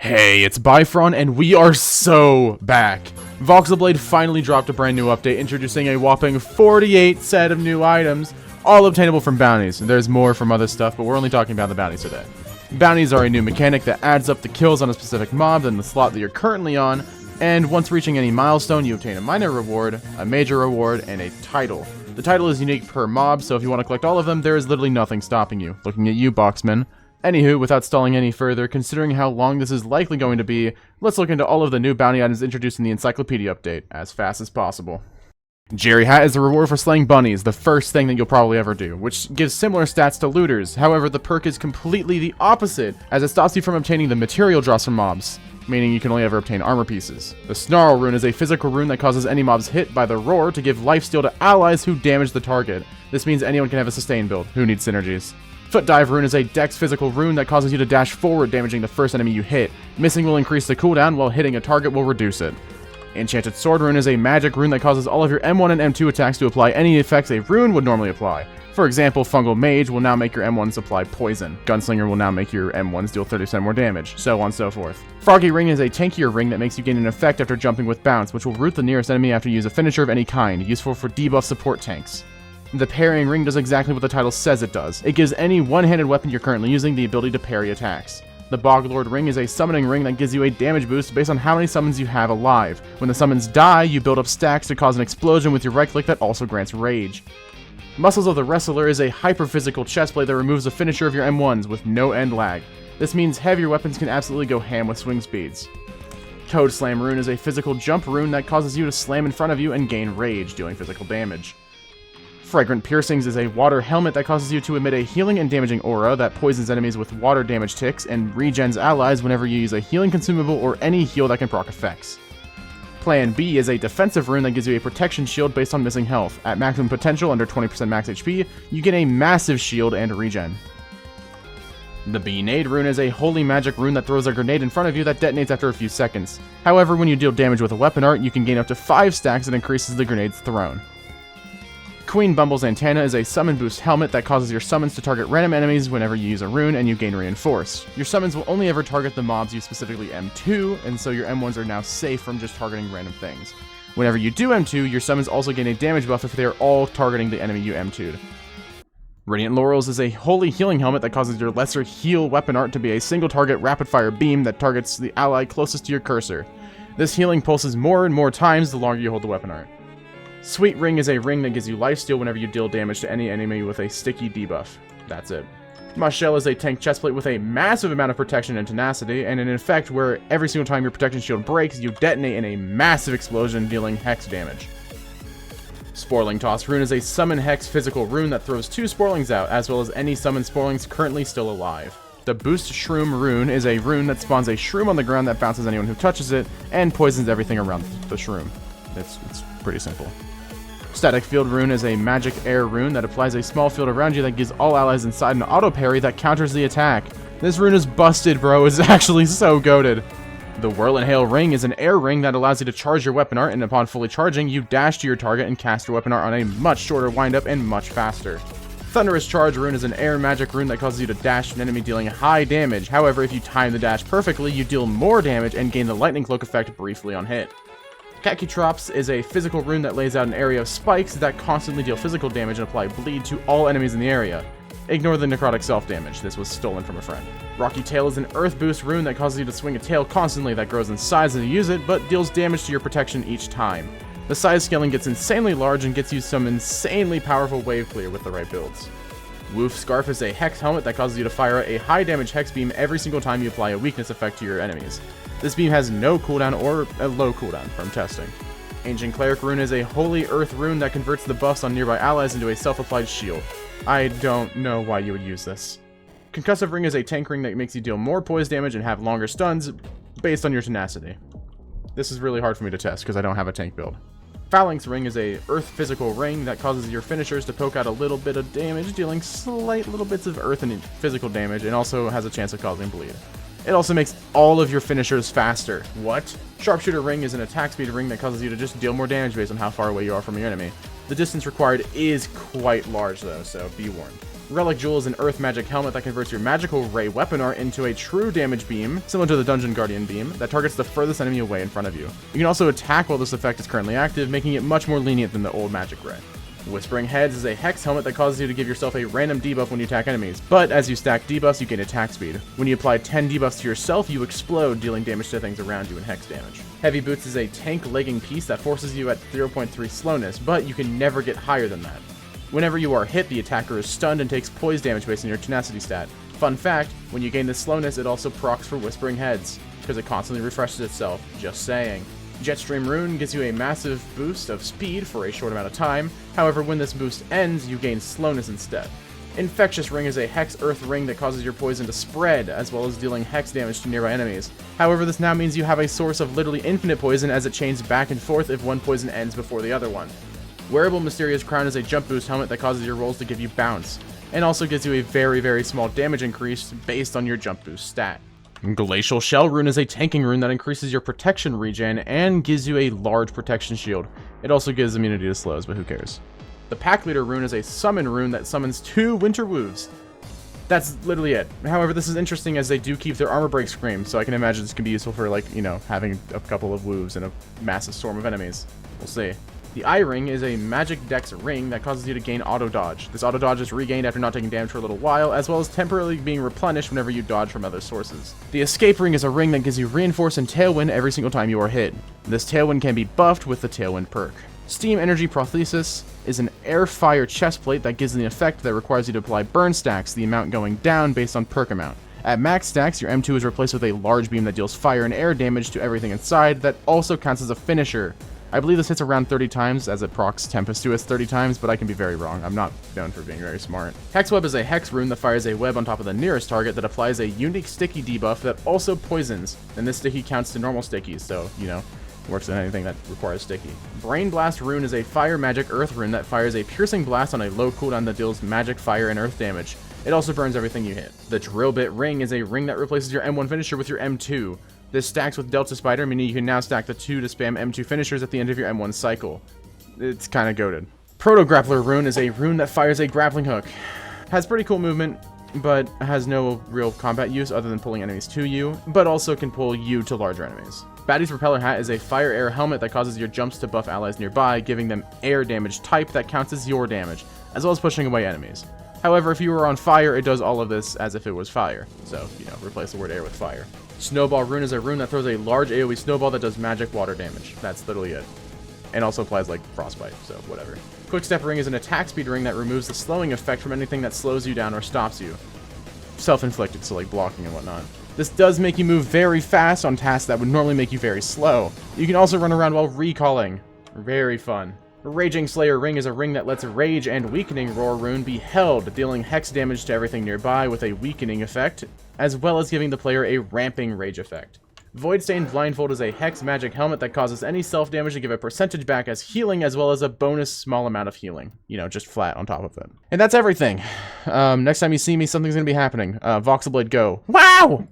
Hey, it's Bifron, and we are so back. Voxlblade finally dropped a brand new update, introducing a whopping 48 set of new items, all obtainable from bounties. There's more from other stuff, but we're only talking about the bounties today. Bounties are a new mechanic that adds up the kills on a specific mob in the slot that you're currently on, and once reaching any milestone, you obtain a minor reward, a major reward, and a title. The title is unique per mob, so if you want to collect all of them, there is literally nothing stopping you. Looking at you, boxman. Anywho, without stalling any further, considering how long this is likely going to be, let's look into all of the new bounty items introduced in the Encyclopedia update, as fast as possible. Jerry Hat is the reward for slaying bunnies, the first thing that you'll probably ever do, which gives similar stats to looters. However, the perk is completely the opposite, as it stops you from obtaining the material drops from mobs, meaning you can only ever obtain armor pieces. The Snarl rune is a physical rune that causes any mobs hit by the roar to give lifesteal to allies who damage the target. This means anyone can have a sustain build. Who needs synergies? Foot Dive rune is a dex physical rune that causes you to dash forward, damaging the first enemy you hit. Missing will increase the cooldown, while hitting a target will reduce it. Enchanted Sword rune is a magic rune that causes all of your M1 and M2 attacks to apply any effects a rune would normally apply. For example, Fungal Mage will now make your M1s apply poison. Gunslinger will now make your M1s deal 30% more damage, so on and so forth. Froggy ring is a tankier ring that makes you gain an effect after jumping with bounce, which will root the nearest enemy after you use a finisher of any kind, useful for debuff support tanks. The Parrying ring does exactly what the title says it does. It gives any one-handed weapon you're currently using the ability to parry attacks. The Boglord ring is a summoning ring that gives you a damage boost based on how many summons you have alive. When the summons die, you build up stacks to cause an explosion with your right click that also grants rage. Muscles of the Wrestler is a hyper-physical chestplate that removes the finisher of your M1s with no end lag. This means heavier weapons can absolutely go ham with swing speeds. Toad Slam rune is a physical jump rune that causes you to slam in front of you and gain rage, dealing physical damage. Fragrant Piercings is a water helmet that causes you to emit a healing and damaging aura that poisons enemies with water damage ticks and regens allies whenever you use a healing consumable or any heal that can proc effects. Plan B is a defensive rune that gives you a protection shield based on missing health. At maximum potential under 20% max HP, you get a massive shield and regen. The Beenade rune is a holy magic rune that throws a grenade in front of you that detonates after a few seconds. However, when you deal damage with a weapon art, you can gain up to 5 stacks that increases the grenade's thrown. Queen Bumblz Antennae is a summon boost helmet that causes your summons to target random enemies whenever you use a rune and you gain reinforce. Your summons will only ever target the mobs you specifically M2, and so your M1s are now safe from just targeting random things. Whenever you do M2, your summons also gain a damage buff if they are all targeting the enemy you M2'd. Radiant Laurels is a holy healing helmet that causes your lesser heal weapon art to be a single target rapid fire beam that targets the ally closest to your cursor. This healing pulses more and more times the longer you hold the weapon art. Sweet Ring is a ring that gives you lifesteal whenever you deal damage to any enemy with a sticky debuff. That's it. Mushshell is a tank chestplate with a massive amount of protection and tenacity, and an effect where every single time your protection shield breaks, you detonate in a massive explosion, dealing hex damage. Sporeling Toss rune is a summon hex physical rune that throws 2 Sporelings out, as well as any summoned Sporelings currently still alive. The Boostshroom rune is a rune that spawns a shroom on the ground that bounces anyone who touches it, and poisons everything around the shroom. It's pretty simple. Static Field rune is a magic air rune that applies a small field around you that gives all allies inside an auto parry that counters the attack. This rune is busted, bro. It's actually so goated. The Whirl and Hail ring is an air ring that allows you to charge your weapon art, and upon fully charging, you dash to your target and cast your weapon art on a much shorter windup and much faster. Thunderous Charge rune is an air magic rune that causes you to dash an enemy dealing high damage. However, if you time the dash perfectly, you deal more damage and gain the lightning cloak effect briefly on hit. Kakitrops is a physical rune that lays out an area of spikes that constantly deal physical damage and apply bleed to all enemies in the area. Ignore the necrotic self-damage, this was stolen from a friend. Rocky Tail is an earth boost rune that causes you to swing a tail constantly that grows in size as you use it, but deals damage to your protection each time. The size scaling gets insanely large and gets you some insanely powerful wave clear with the right builds. Woof Scarf is a hex helmet that causes you to fire a high damage hex beam every single time you apply a weakness effect to your enemies. This beam has no cooldown or a low cooldown from testing. Ancient Cleric rune is a holy earth rune that converts the buffs on nearby allies into a self-applied shield. I don't know why you would use this. Concussive ring is a tank ring that makes you deal more poise damage and have longer stuns based on your tenacity. This is really hard for me to test because I don't have a tank build. Phalanx ring is a earth physical ring that causes your finishers to poke out a little bit of damage, dealing slight little bits of earth and physical damage, and also has a chance of causing bleed. It also makes all of your finishers faster. What? Sharpshooter ring is an attack speed ring that causes you to just deal more damage based on how far away you are from your enemy. The distance required is quite large though, so be warned. Relic Jewel is an earth magic helmet that converts your magical ray weapon art into a true damage beam, similar to the Dungeon Guardian beam, that targets the furthest enemy away in front of you. You can also attack while this effect is currently active, making it much more lenient than the old magic ray. Whispering Heads is a hex helmet that causes you to give yourself a random debuff when you attack enemies, but as you stack debuffs, you gain attack speed. When you apply 10 debuffs to yourself, you explode, dealing damage to things around you in hex damage. Heavy Boots is a tank legging piece that forces you at 0.3 slowness, but you can never get higher than that. Whenever you are hit, the attacker is stunned and takes poise damage based on your tenacity stat. Fun fact, when you gain this slowness, it also procs for Whispering Heads, because it constantly refreshes itself, just saying. Jetstream Rune gives you a massive boost of speed for a short amount of time, however when this boost ends, you gain slowness instead. Infectious Ring is a Hex Earth Ring that causes your poison to spread, as well as dealing Hex damage to nearby enemies. However, this now means you have a source of literally infinite poison as it chains back and forth if one poison ends before the other one. Wearable Mysterious Crown is a jump boost helmet that causes your rolls to give you bounce, and also gives you a very small damage increase based on your jump boost stat. Glacial Shell Rune is a tanking rune that increases your protection regen and gives you a large protection shield. It also gives immunity to slows, but who cares. The Pack Leader Rune is a summon rune that summons 2 Winter Wolves. That's literally it. However, this is interesting as they do keep their armor break scream, so I can imagine this can be useful for, like, you know, having a couple of wolves and a massive storm of enemies. We'll see. The Eye Ring is a magic dex ring that causes you to gain auto dodge. This auto dodge is regained after not taking damage for a little while, as well as temporarily being replenished whenever you dodge from other sources. The Escape Ring is a ring that gives you reinforce and tailwind every single time you are hit. This tailwind can be buffed with the tailwind perk. Steam Energy Prothesis is an air fire chest plate that gives an effect that requires you to apply burn stacks, the amount going down based on perk amount. At max stacks, your M2 is replaced with a large beam that deals fire and air damage to everything inside that also counts as a finisher. I believe this hits around 30 times as it procs Tempestuous 30 times, but I can be very wrong. I'm not known for being very smart. Hex Web is a hex rune that fires a web on top of the nearest target that applies a unique sticky debuff that also poisons, and this sticky counts to normal stickies, so, you know, works on anything that requires sticky. Brain Blast Rune is a fire magic earth rune that fires a piercing blast on a low cooldown that deals magic fire and earth damage. It also burns everything you hit. The Drill Bit Ring is a ring that replaces your M1 finisher with your M2. This stacks with Delta Spider, meaning you can now stack the 2 to spam M2 finishers at the end of your M1 cycle. It's kinda goated. Proto Grappler Rune is a rune that fires a grappling hook. Has pretty cool movement, but has no real combat use other than pulling enemies to you, but also can pull you to larger enemies. Batty's Propeller Hat is a fire air helmet that causes your jumps to buff allies nearby, giving them air damage type that counts as your damage, as well as pushing away enemies. However, if you were on fire, it does all of this as if it was fire. So, you know, replace the word air with fire. Snowball Rune is a rune that throws a large AoE snowball that does magic water damage. That's literally it. And also applies, like, frostbite, so whatever. Quickstep Ring is an attack speed ring that removes the slowing effect from anything that slows you down or stops you. Self-inflicted, so like blocking and whatnot. This does make you move very fast on tasks that would normally make you very slow. You can also run around while recalling. Very fun. Raging Slayer Ring is a ring that lets Rage and Weakening Roar Rune be held, dealing hex damage to everything nearby with a weakening effect, as well as giving the player a ramping rage effect. Voidstained Blindfold is a hex magic helmet that causes any self-damage to give a percentage back as healing, as well as a bonus small amount of healing. You know, just flat on top of it. And that's everything. Next time you see me, something's gonna be happening. Voxlblade, go. Wow!